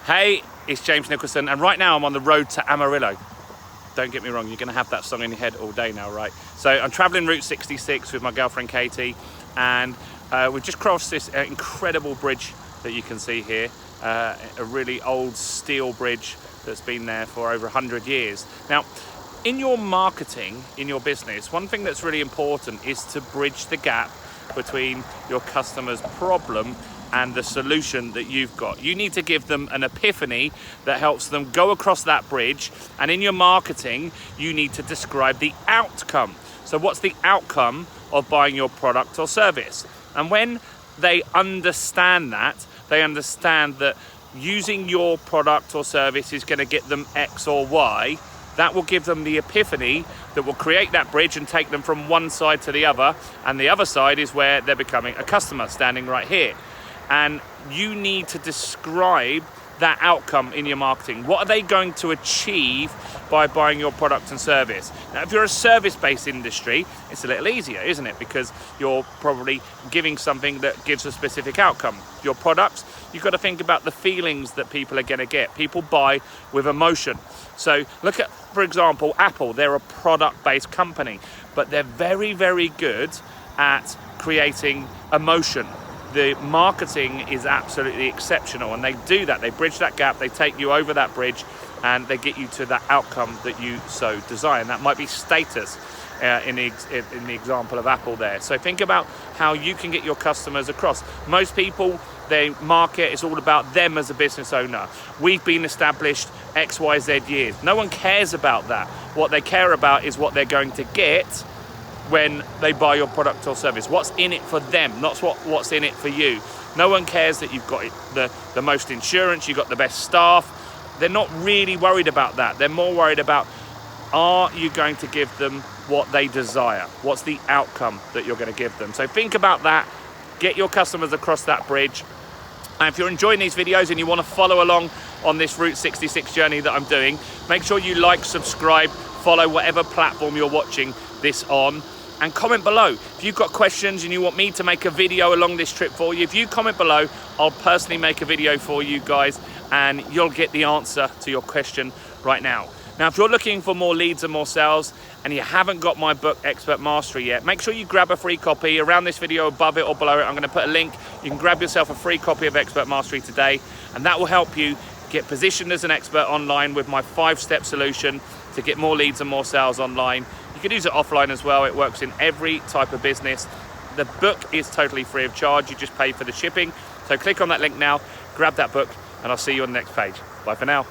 Hey, it's James Nicholson, and right now I'm on the road to Amarillo. Don't get me wrong, you're going to have that song in your head all day now, right? So I'm traveling Route 66 with my girlfriend Katie, and we've just crossed this incredible bridge that you can see here, a really old steel bridge that's been there for over 100 years. Now, in your marketing, in your business, one thing that's really important is to bridge the gap between your customer's problem and the solution that you've got. You need to give them an epiphany that helps them go across that bridge, and in your marketing you need to describe the outcome. So what's the outcome of buying your product or service? And when they understand that, they understand that using your product or service is going to get them X or Y, that will give them the epiphany that will create that bridge and take them from one side to the other, and the other side is where they're becoming a customer, standing right here. And you need to describe that outcome in your marketing. What are they going to achieve by buying your product and service? Now, if you're a service-based industry, it's a little easier, isn't it? Because you're probably giving something that gives a specific outcome. Your products, you've got to think about the feelings that people are going to get. People buy with emotion. So look at, for example, Apple. They're a product-based company, but they're very, very good at creating emotion. The marketing is absolutely exceptional, and they do that. They bridge that gap, they take you over that bridge, and they get you to that outcome that you so desire. And that might be status in the example of Apple there. So think about how you can get your customers across. Most people, they market, it's all about them as a business owner. We've been established X, Y, Z years. No one cares about that. What they care about is what they're going to get when they buy your product or service. What's in it for them, not what's in it for you. No one cares that you've got the most insurance, you've got the best staff. They're not really worried about that. They're more worried about, are you going to give them what they desire? What's the outcome that you're going to give them? So think about that. Get your customers across that bridge. And if you're enjoying these videos and you want to follow along on this Route 66 journey that I'm doing, make sure you like, subscribe, follow whatever platform you're watching this on, and comment below. If you've got questions and you want me to make a video along this trip for you, if you comment below, I'll personally make a video for you guys, and you'll get the answer to your question right now. Now, if you're looking for more leads and more sales, and you haven't got my book, Expert Mastery, yet, make sure you grab a free copy. Around this video, above it or below it, I'm gonna put a link. You can grab yourself a free copy of Expert Mastery today, and that will help you get positioned as an expert online with my 5-step solution to get more leads and more sales online. You can use it offline as well. It works in every type of business. The book is totally free of charge. You just pay for the shipping. So click on that link now, grab that book, and I'll see you on the next page. Bye for now.